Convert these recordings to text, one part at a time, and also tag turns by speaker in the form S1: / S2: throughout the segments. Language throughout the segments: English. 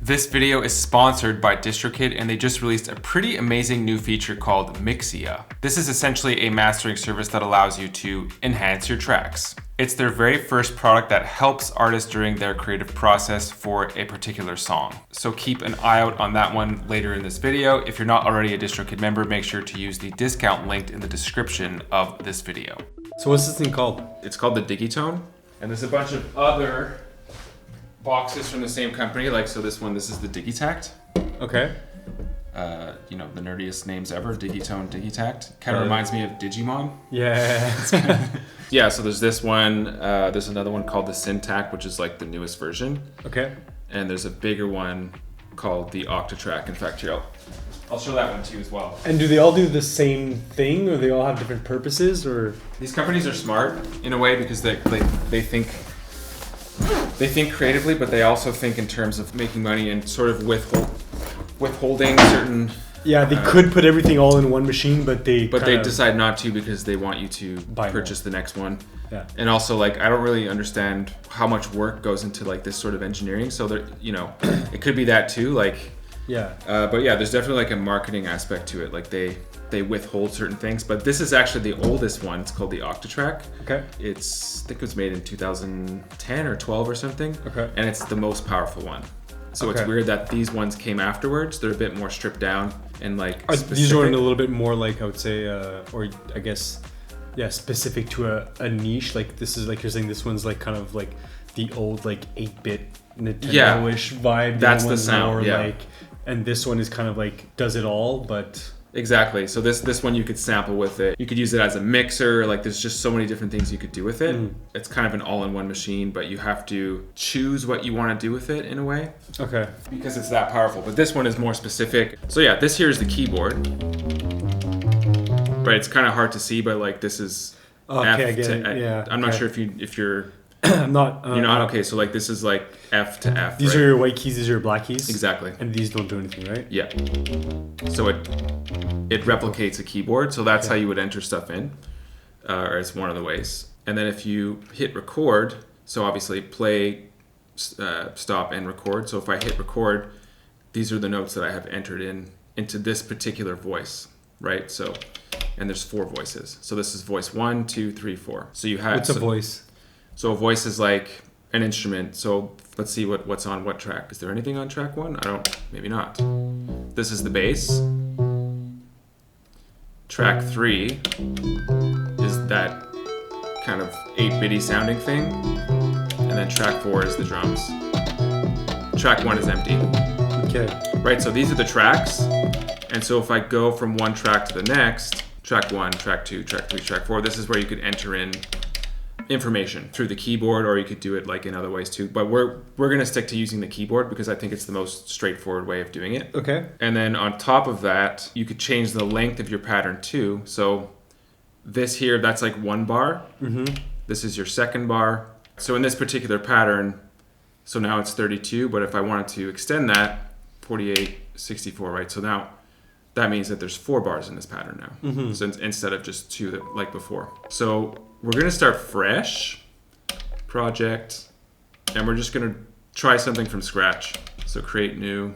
S1: This video is sponsored by DistroKid, and they just released a pretty amazing new feature called Mixea. This is essentially a mastering service that allows you to enhance your tracks. It's their very first product that helps artists during their creative process for a particular song. So keep an eye out on that one later in this video. If you're not already a DistroKid member, make sure to use the discount linked in the description of this video.
S2: So what's this thing called?
S1: It's called the Digitone, and there's a bunch of other boxes from the same company. Like, so this is the Digitact.
S2: Okay.
S1: You know, the nerdiest names ever, Digitone, Digitact. Kind of reminds me of Digimon.
S2: Yeah.
S1: Yeah, so there's this one, there's another one called the Syntact, which is like the newest version.
S2: Okay.
S1: And there's a bigger one called the Octatrack. In fact, here, I'll show that one to you as well.
S2: And do they all do the same thing, or they all have different purposes, or?
S1: These companies are smart in a way because they think creatively, but they also think in terms of making money and sort of withholding certain. Yeah,
S2: they could put everything all in one machine, but they
S1: decide not to because they want you to purchase the next one.
S2: Yeah.
S1: And also, like, I don't really understand how much work goes into like this sort of engineering. So there, you know, it could be that too. Like,
S2: yeah.
S1: But yeah, there's definitely like a marketing aspect to it. Like they withhold certain things. But this is actually the oldest one. It's called the Octatrack.
S2: Okay.
S1: I think it was made in 2010 or 12 or something.
S2: Okay.
S1: And it's the most powerful one. So It's weird that these ones came afterwards. They're a bit more stripped down and like specific.
S2: These are a little bit more like, I would say, or I guess, yeah, specific to a niche. Like this is like, you're saying this one's like kind of like the old like 8-bit Nintendo-ish vibe.
S1: That's the sound.
S2: More
S1: yeah.
S2: Like, and this one is kind of like does it all, but.
S1: Exactly. So this one you could sample with it. You could use it as a mixer. Like there's just so many different things you could do with it. It's kind of an all-in-one machine, but you have to choose what you want to do with it in a way.
S2: Okay.
S1: Because it's that powerful. But this one is more specific. So yeah, this here is the keyboard. Right. It's kind of hard to see, but like this is.
S2: Okay, I get it. Yeah.
S1: I'm not sure if you're.
S2: I'm not.
S1: You're not okay. So like this is like F to F.
S2: These are your white keys. These are your black keys.
S1: Exactly.
S2: And these don't do anything, right?
S1: Yeah. So it replicates a keyboard. So that's how you would enter stuff in, or it's one of the ways. And then if you hit record, so obviously play, stop, and record. So if I hit record, these are the notes that I have entered into this particular voice, right? So, and there's 4 voices. So this is voice 1, 2, 3, 4. So you have.
S2: What's a voice?
S1: So a voice is like an instrument. So let's see what's on what track. Is there anything on track 1? Maybe not. This is the bass. Track 3 is that kind of 8-bitty sounding thing. And then track 4 is the drums. Track 1 is empty.
S2: Okay.
S1: Right, so these are the tracks. And so if I go from one track to the next, track 1, track 2, track 3, track 4, this is where you could enter in information through the keyboard, or you could do it like in other ways too, but we're going to stick to using the keyboard because I think it's the most straightforward way of doing it.
S2: Okay.
S1: And then on top of that, you could change the length of your pattern too. So this here, that's like 1 bar. This is your 2nd bar. So in this particular pattern, so now it's 32, but if I wanted to extend that, 48, 64, right? So now that means that there's 4 bars in this pattern now. So instead of just 2 like before. So we're going to start fresh project, and we're just going to try something from scratch. So create new.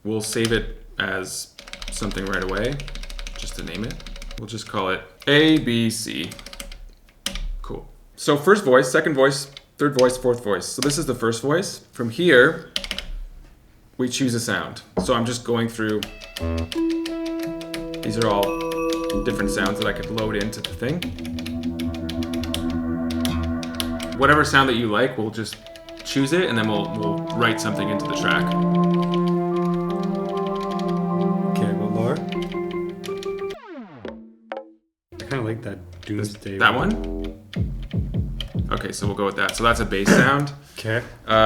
S1: We'll save it as something right away, just to name it. We'll just call it ABC. Cool. So first voice, second voice, third voice, fourth voice. So this is the first voice. From here, we choose a sound. So I'm just going through. These are all different sounds that I could load into the thing. Whatever sound that you like, we'll just choose it, and then we'll write something into the track.
S2: Okay, well, Laura? I kind of like that Doomsday.
S1: That one? Okay, so we'll go with that. So that's a bass sound.
S2: Okay.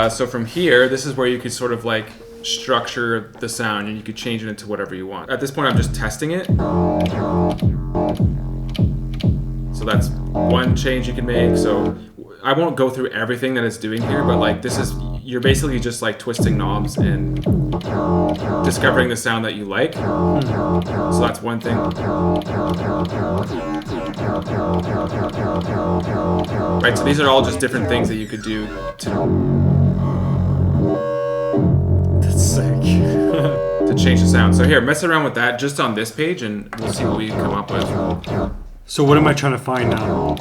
S1: So from here, this is where you could sort of like structure the sound, and you could change it into whatever you want. At this point, I'm just testing it. So that's one change you can make. So I won't go through everything that it's doing here, but like this is, you're basically just like twisting knobs and discovering the sound that you like. So that's one thing. Right, so these are all just different things that you could do to change the sound. So here, mess around with that just on this page, and we'll see what we come up with.
S2: So what am I trying to find now?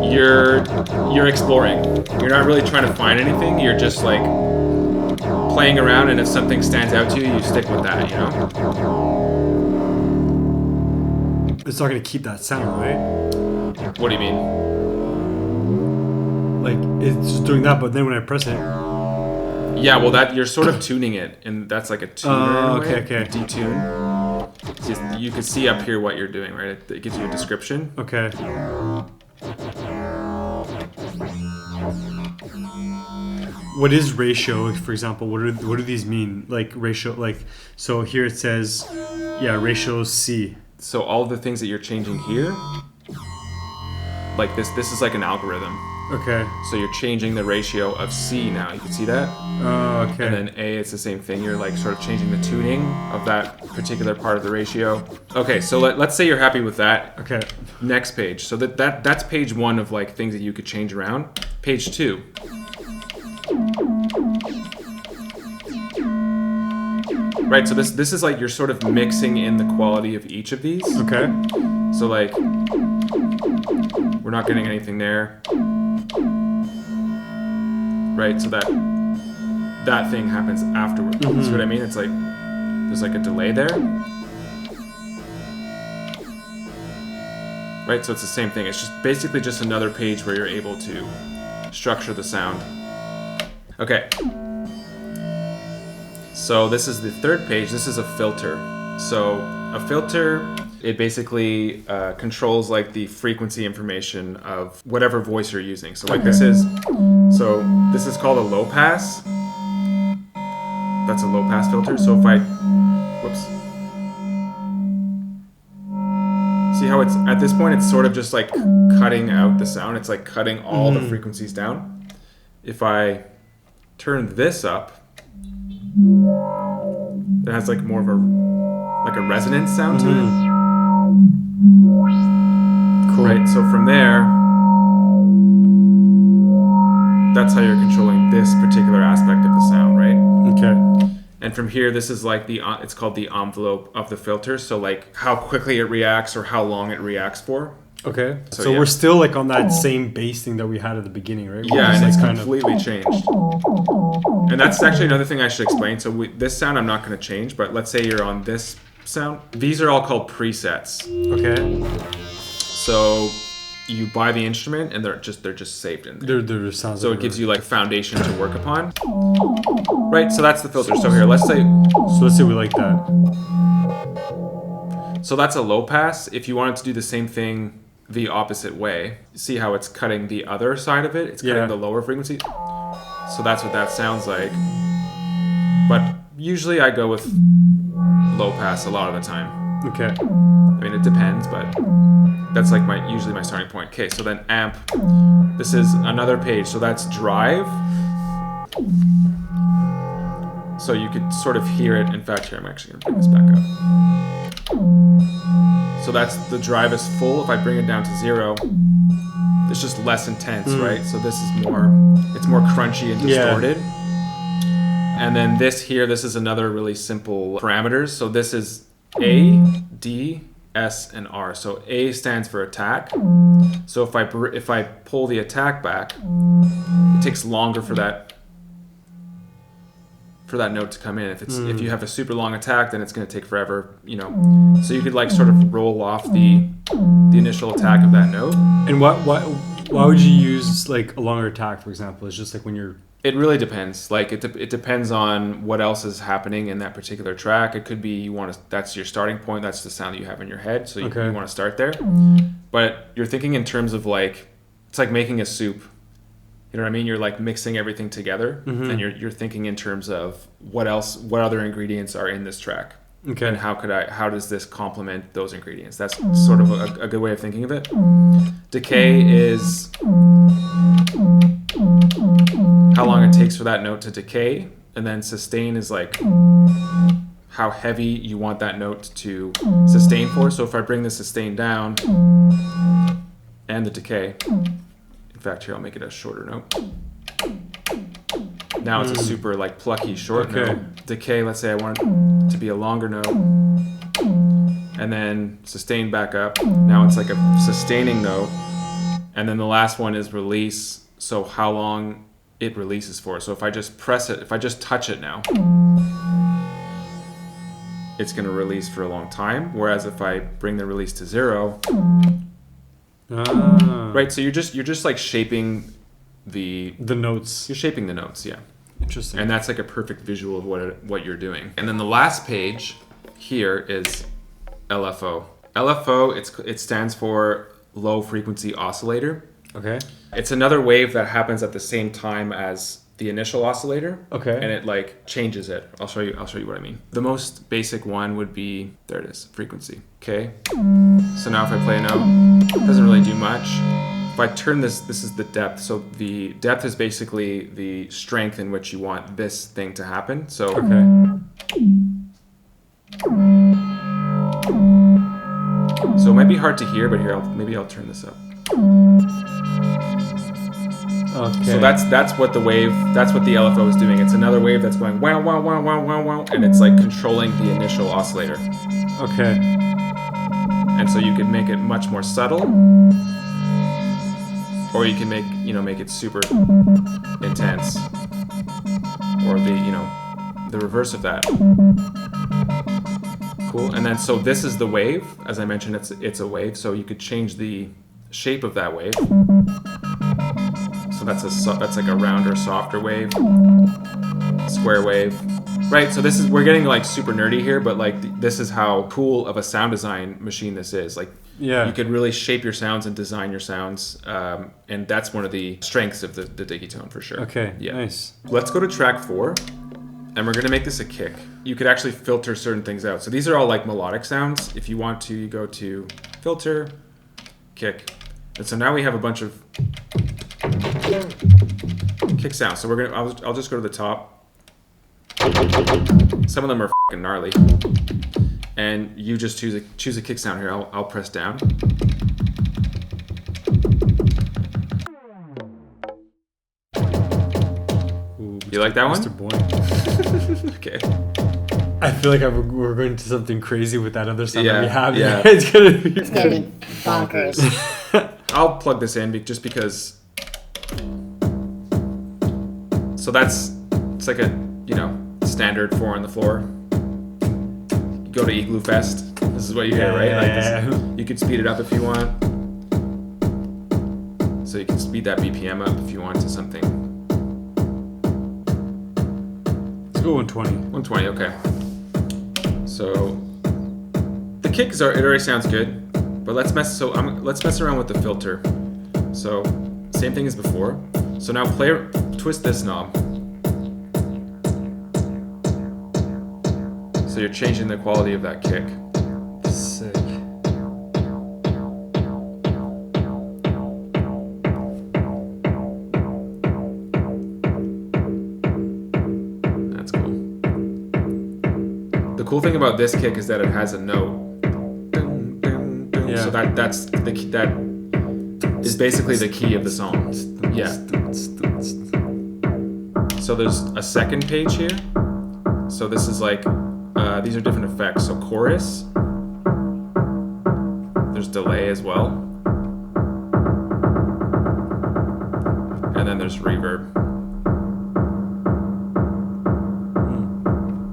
S1: You're exploring. You're not really trying to find anything. You're just like playing around, and if something stands out to you, you stick with that. You know.
S2: It's not gonna keep that sound, right?
S1: What do you mean?
S2: Like it's just doing that, but then when I press it.
S1: Yeah, well, that you're sort of tuning it, and that's like a tuner.
S2: Okay.
S1: Detune. You can see up here what you're doing, right? It gives you a description.
S2: Okay. What is ratio, for example? What do these mean? Like ratio, like so here it says, yeah, ratio C.
S1: So all the things that you're changing here, like this is like an algorithm.
S2: Okay.
S1: So you're changing the ratio of C now. You can see that?
S2: Oh, okay.
S1: And then A, it's the same thing. You're like sort of changing the tuning of that particular part of the ratio. Okay, so let's say you're happy with that.
S2: Okay.
S1: Next page. So that's page 1 of like things that you could change around. Page 2. Right, so this is like you're sort of mixing in the quality of each of these.
S2: Okay.
S1: So like we're not getting anything there. Right, so that thing happens afterwards.
S2: Mm-hmm.
S1: See what I mean? It's like there's like a delay there. Right, so it's the same thing. It's just basically just another page where you're able to structure the sound. Okay. So this is the third page. This is a filter. So a filter, it basically controls like the frequency information of whatever voice you're using. So like this is called a low pass. That's a low pass filter. So if I, whoops. See how it's, at this point, it's sort of just like cutting out the sound. It's like cutting all the frequencies down. If I turn this up, it has like more of a resonance sound to it. Cool. Right, so from there, that's how you're controlling this particular aspect of the sound, right?
S2: Okay.
S1: And from here, this is like it's called the envelope of the filter. So like how quickly it reacts or how long it reacts for.
S2: Okay. So
S1: yeah.
S2: we're still like on that same bass thing that we had at the beginning, right?
S1: Yeah, and it's completely changed. And that's actually another thing I should explain. So this sound I'm not going to change, but let's say you're on this sound. These are all called presets.
S2: Okay.
S1: So you buy the instrument and they're just saved in there.
S2: They're sounds.
S1: So it gives you like foundation to work upon. Right, so that's the filter. So here, let's say
S2: we like that.
S1: So that's a low pass. If you wanted to do the same thing the opposite way, see how it's cutting the other side of it? It's cutting the lower frequency. So that's what that sounds like. But usually I go with low pass a lot of the time.
S2: Okay.
S1: I mean, it depends, but that's like usually my starting point. Okay, so then amp. This is another page. So that's drive. So you could sort of hear it. In fact, here, I'm actually going to bring this back up. So that's the drive is full. If I bring it down to 0, it's just less intense, right? So this is it's more crunchy and distorted. Yeah. And then this is another really simple parameters. So this is A, D, S, and R. So A stands for attack. So if I pull the attack back, it takes longer for that note to come in. If you have a super long attack, then it's going to take forever, you know. So you could like sort of roll off the initial attack of that note.
S2: And why would you use like a longer attack, for example? It's just like when you're.
S1: It really depends. Like it depends on what else is happening in that particular track. It could be that's your starting point. That's the sound that you have in your head. So you want to start there. But you're thinking in terms of like, it's like making a soup. You know what I mean? You're like mixing everything together, and you're thinking in terms of what other ingredients are in this track, and how does this complement those ingredients? That's sort of a good way of thinking of it. Decay is how long it takes for that note to decay, and then sustain is like how heavy you want that note to sustain for. So if I bring the sustain down and the decay. In fact, here, I'll make it a shorter note. Now it's a super like plucky short note. Decay, let's say I want it to be a longer note. And then sustain back up. Now it's like a sustaining note. And then the last one is release. So how long it releases for. So if I just press it, if I just touch it now, it's going to release for a long time. Whereas if I bring the release to 0, right? So you're just like shaping the
S2: notes.
S1: You're shaping the notes, yeah.
S2: Interesting.
S1: And that's like a perfect visual of what you're doing. And then the last page here is LFO. LFO, it stands for low frequency oscillator.
S2: Okay.
S1: It's another wave that happens at the same time as the initial oscillator.
S2: Okay.
S1: And it like changes it. I'll show you what I mean. The most basic one would be, there it is, frequency. Okay. So now if I play a note, it doesn't really do much. If I turn this is the depth. So the depth is basically the strength in which you want this thing to happen. So So it might be hard to hear, but here maybe I'll turn this up.
S2: Okay.
S1: So that's what the LFO is doing. It's another wave that's going wow wow wow wow wow wow, and it's like controlling the initial oscillator.
S2: Okay.
S1: And so you could make it much more subtle, or you can make it super intense, or the reverse of that. Cool. And then so this is the wave. As I mentioned, it's a wave. So you could change the shape of that wave. So that's like a rounder, softer wave, square wave, right? So we're getting like super nerdy here, but like this is how cool of a sound design machine this is. Like,
S2: yeah,
S1: you could really shape your sounds and design your sounds, and that's one of the strengths of the Digitone for sure.
S2: Okay,
S1: yeah.
S2: Nice.
S1: Let's go to track 4, and we're gonna make this a kick. You could actually filter certain things out. So these are all like melodic sounds. If you want to, you go to filter, kick, and so now we have a bunch of kick sounds. So I'll just go to the top. Some of them are fucking gnarly, and you just choose a kick sound here. I'll press down.
S2: Ooh,
S1: you like that
S2: Mr.
S1: one?
S2: Boing.
S1: Okay.
S2: I feel like we're going to something crazy with that other sound that we have.
S1: Yeah.
S2: It's gonna be
S3: bonkers.
S1: I'll plug this in just because. So it's like a standard 4 on the floor. You go to Igloo Fest. This is what you hear, right? Like this, you can speed it up if you want. So you can speed that BPM up if you want to something.
S2: Let's go 120.
S1: 120, okay. So the kick it already sounds good, but let's mess around with the filter. So same thing as before. So now twist this knob. So you're changing the quality of that kick.
S2: Sick.
S1: That's cool. The cool thing about this kick is that it has a note.
S2: Yeah.
S1: So that's the key, that is basically the key of the song. Yeah. So there's a second page here. So this is like, these are different effects. So chorus, there's delay as well. And then there's reverb.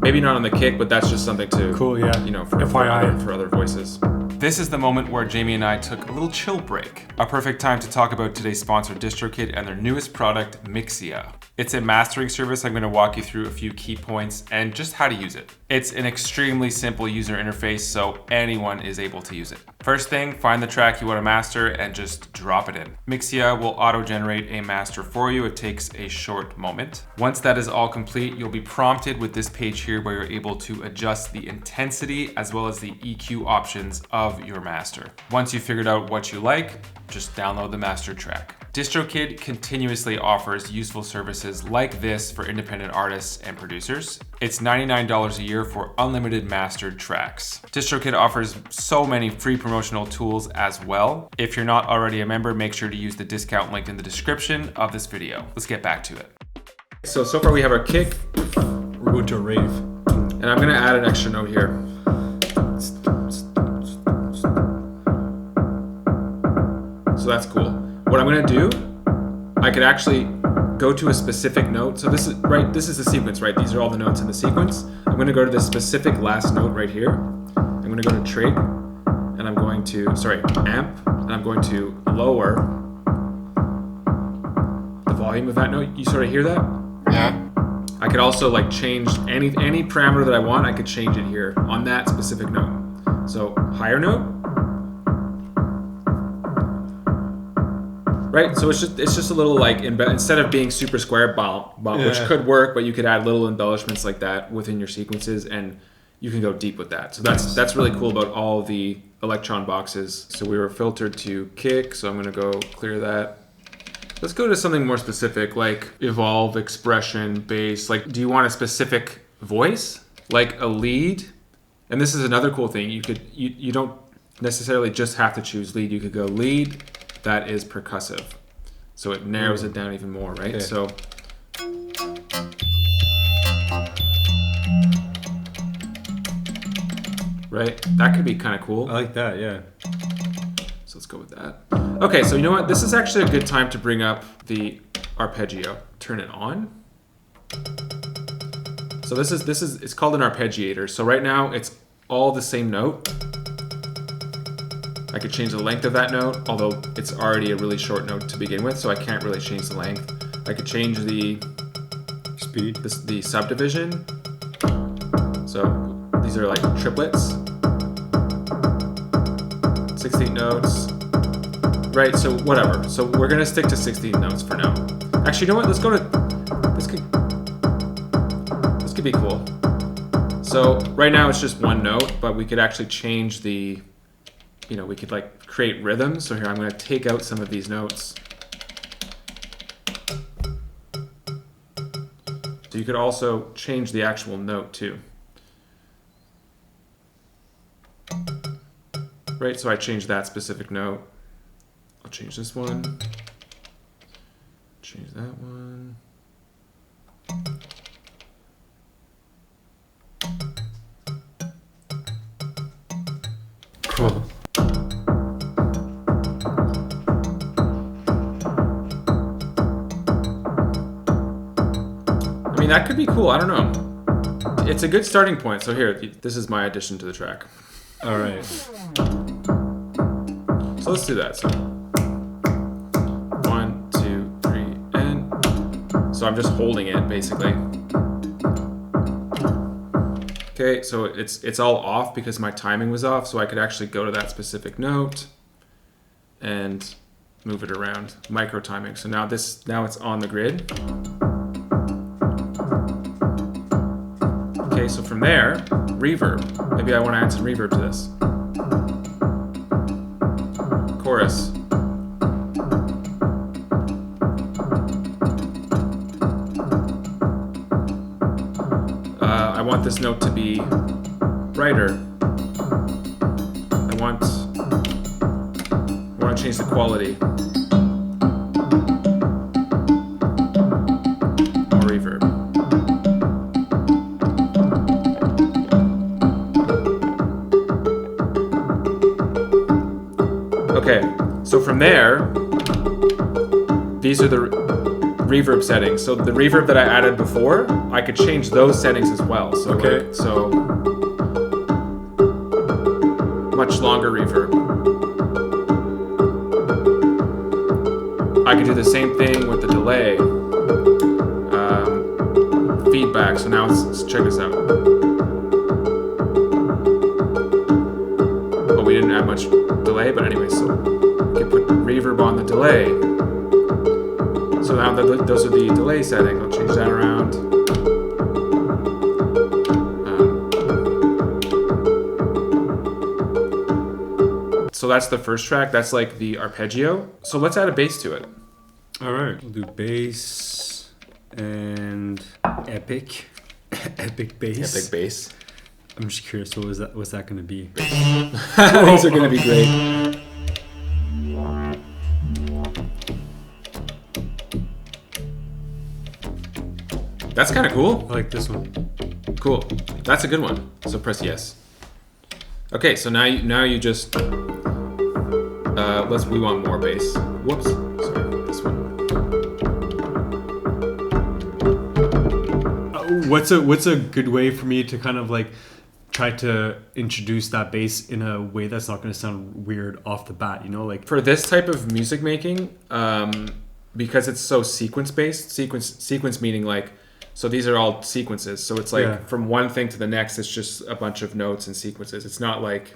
S1: Maybe not on the kick, but that's just something to,
S2: cool, yeah.
S1: For other voices. This is the moment where Jamie and I took a little chill break. A perfect time to talk about today's sponsor, DistroKid, and their newest product, Mixea. It's a mastering service. I'm going to walk you through a few key points and just how to use it. It's an extremely simple user interface, so anyone is able to use it. First thing, find the track you want to master and just drop it in. Mixea will auto-generate a master for you. It takes a short moment. Once that is all complete, you'll be prompted with this page here where you're able to adjust the intensity as well as the EQ options of your master. Once you've figured out what you like, just download the master track. DistroKid continuously offers useful services like this for independent artists and producers. It's $99 a year for unlimited mastered tracks. DistroKid offers so many free promotional tools as well. If you're not already a member, make sure to use the discount link in the description of this video. Let's get back to it. So far we have our kick.
S2: We're going to a rave.
S1: And I'm going to add an extra note here. So that's cool. What I'm going to do, I could actually go to a specific note. So this is the sequence, right? These are all the notes in the sequence. I'm going to go to this specific last note right here. I'm going to go to trig, and I'm going to, amp, and I'm going to lower the volume of that note. You sort of hear that?
S2: Yeah.
S1: I could also like change any parameter that I want. I could change it here on that specific note. So higher note, right? So it's just a little like instead of being super square bump, which could work, but you could add little embellishments like that within your sequences, and you can go deep with that. So that's really cool about all the Elektron boxes. So we were filtered to kick, so I'm gonna go clear that. Let's go to something more specific, like evolve, expression, bass. Like, do you want a specific voice, like a lead? And this is another cool thing. You don't necessarily just have to choose lead. You could go lead that is percussive, so it narrows it down even more, right? Okay. So, right, that could be kind of cool.
S2: I like that, yeah.
S1: So let's go with that. Okay, so you know what? This is actually a good time to bring up the arpeggio. Turn it on. So it's called an arpeggiator. So right now it's all the same note. I could change the length of that note, although it's already a really short note to begin with, so I can't really change the length. I could change the
S2: speed,
S1: the subdivision. So these are like triplets. 16 notes. Right, so whatever. So we're gonna stick to 16 notes for now. Actually, you know what? Let's go to this could be cool. So right now it's just one note, but we could actually change the, we could like create rhythms. So here I'm gonna take out some of these notes. So you could also change the actual note too. Right, so I changed that specific note. I'll change this one. Change that one.
S2: Cool.
S1: I mean, that could be cool. I don't know. It's a good starting point. So here, this is my addition to the track.
S2: All right.
S1: So let's do that. So 1, 2, 3, and so I'm just holding it basically. Okay, so it's all off because my timing was off. So I could actually go to that specific note and move it around. Micro timing. So now it's on the grid. Okay, so from there, reverb. Maybe I want to add some reverb to this. Chorus. I want this note to be brighter. I want to change the quality. More reverb. Okay, so from there, these are the reverb settings. So the reverb that I added before, I could change those settings as well. So
S2: okay.
S1: So much longer reverb. I could do the same thing with the delay. Feedback. So now let's check this out. But we didn't add much delay, but anyway, so we can put reverb on the delay. So now those are the delay settings. I'll change that around. So that's the first track. That's like the arpeggio. So let's add a bass to it.
S2: All right, we'll do bass and epic bass.
S1: Epic bass.
S2: I'm just curious, what's that going to be?
S1: These are going to be great. That's kind of cool.
S2: I like this one.
S1: Cool. That's a good one. So press yes. Okay, so now you just we want more bass. Whoops. Sorry, this one.
S2: What's a good way for me to kind of like try to introduce that bass in a way that's not going to sound weird off the bat, you know, like
S1: for this type of music making, because it's so sequence based. Sequence meaning like, so these are all sequences. So it's like from one thing to the next, it's just a bunch of notes and sequences. It's not like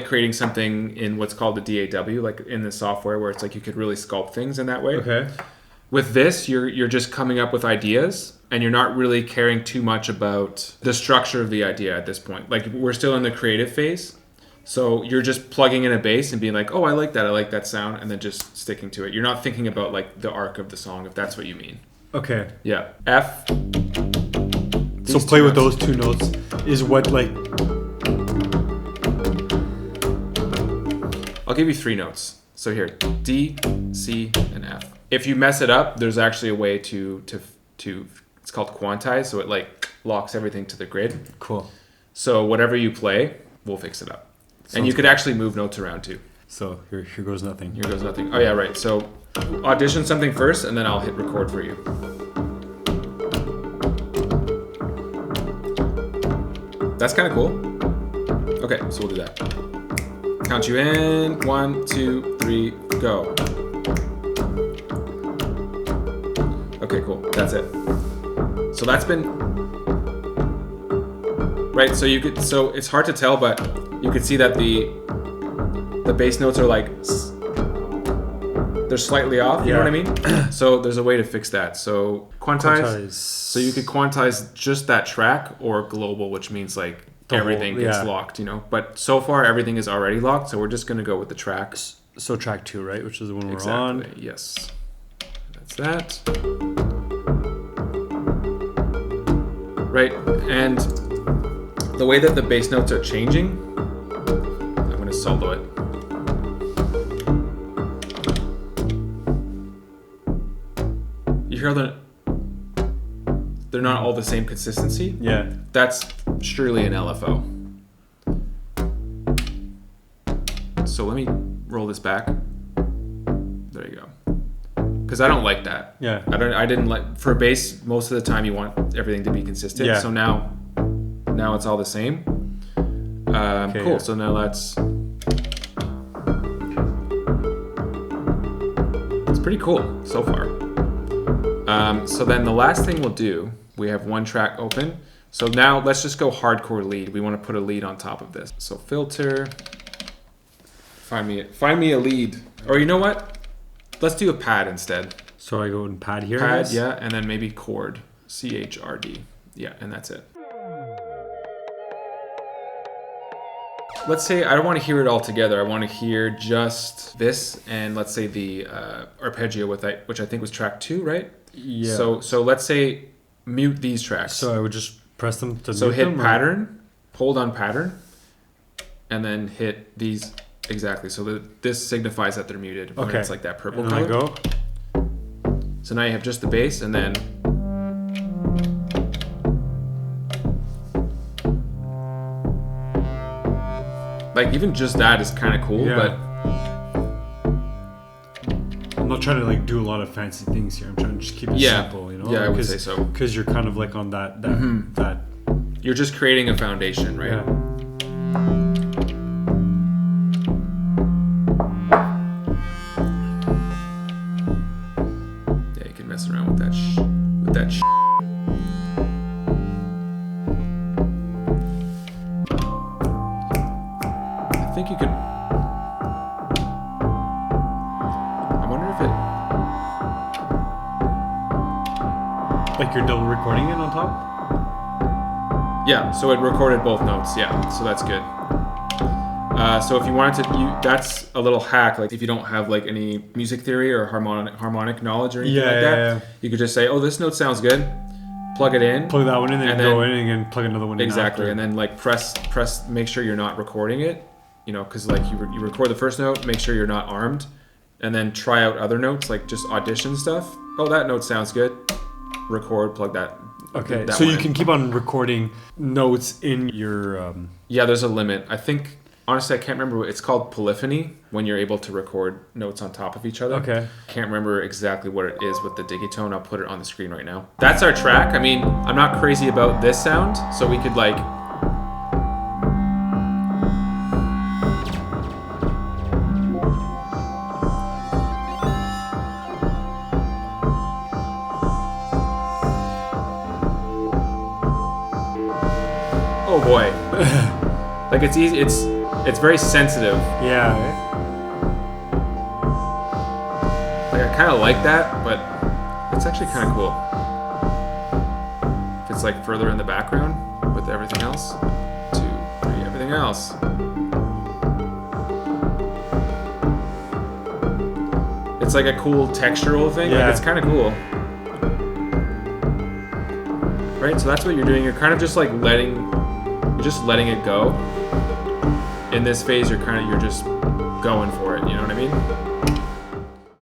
S1: creating something in what's called the DAW, like in the software where it's like you could really sculpt things in that way.
S2: Okay.
S1: With this, you're just coming up with ideas, and you're not really caring too much about the structure of the idea at this point. Like we're still in the creative phase. So you're just plugging in a bass and being like, oh, I like that sound, and then just sticking to it. You're not thinking about like the arc of the song, if that's what you mean.
S2: Okay.
S1: Yeah. F.
S2: So play with those two notes is what like...
S1: I'll give you 3 notes. So here, D, C, and F. If you mess it up, there's actually a way to it's called quantize, so it like locks everything to the grid.
S2: Cool.
S1: So whatever you play, we'll fix it up. And you could actually move notes around too.
S2: So here goes nothing.
S1: Here goes nothing. Oh yeah, right. So audition something first, and then I'll hit record for you. That's kind of cool. Okay, so we'll do that. Count you in. 1, 2, 3, go. Okay, cool. That's it. So that's been right. So so it's hard to tell, but you could see that the bass notes are like they're slightly off. You know what I mean? So there's a way to fix that. So quantize. So you could quantize just that track, or global, which means like everything gets locked. You know. But so far everything is already locked. So we're just gonna go with the tracks.
S2: So track 2, right? Which is the one we're on.
S1: Yes. That's that. Right, and the way that the bass notes are changing, I'm going to solo it. You hear they're not all the same consistency?
S2: Yeah.
S1: That's surely an LFO. So let me roll this back. There you go. Because I don't like that.
S2: Yeah.
S1: I didn't like, for bass, most of the time you want everything to be consistent.
S2: Yeah.
S1: So now it's all the same. Okay, cool. Yeah. So now it's pretty cool so far. So then the last thing we'll do, we have one track open. So now let's just go hardcore lead. We want to put a lead on top of this. So filter, find me a lead. Or you know what? Let's do a pad instead.
S2: So I go and pad here?
S1: Pad, yeah, and then maybe chord. CHRD. Yeah, and that's it. Let's say I don't want to hear it all together. I want to hear just this, and let's say the arpeggio which I think was track 2, right?
S2: Yeah.
S1: So let's say mute these tracks.
S2: So I would just press them to
S1: so
S2: mute them?
S1: So hit pattern, hold on pattern, and then hit these. Exactly. So this signifies that they're muted. When it's like that purple color.
S2: And then I go.
S1: So now you have just the bass, and then like even just that is kind of cool. But
S2: I'm not trying to like do a lot of fancy things here. I'm trying to just keep it simple. You know.
S1: Yeah, I would say so.
S2: Because you're kind of like on that.
S1: You're just creating a foundation, right?
S2: Yeah.
S1: Mess around with that I think you could. I wonder if it.
S2: Like you're double recording it on top?
S1: Yeah, so it recorded both notes. Yeah, so that's good. So if you wanted to, that's a little hack. Like if you don't have like any music theory or harmonic knowledge or anything like that, you could just say, "Oh, this note sounds good." Plug it in.
S2: Plug that one in, and then go in and plug another one in.
S1: Exactly, and then like press. Make sure you're not recording it. You know, because like you record the first note, make sure you're not armed, and then try out other notes, like just audition stuff. Oh, that note sounds good. record, plug that.
S2: Okay,
S1: that
S2: so
S1: one
S2: you
S1: in.
S2: can keep on recording notes in your.
S1: Yeah, there's a limit. I think, honestly, I can't remember. It's called polyphony, when you're able to record notes on top of each other.
S2: Okay.
S1: Can't remember exactly what it is with the Digitone. I'll put it on the screen right now. That's our track. I mean, I'm not crazy about this sound, so we could like... Oh boy. Like it's easy, it's very sensitive.
S2: Yeah.
S1: Like I kind of like that, but it's actually kind of cool. If it's like further in the background with everything else. 2, 3, everything else. It's like a cool textural thing.
S2: Yeah.
S1: Like it's kind of cool. Right, so that's what you're doing. You're kind of just like letting it go. In this phase, you're just going for it. You know what I mean?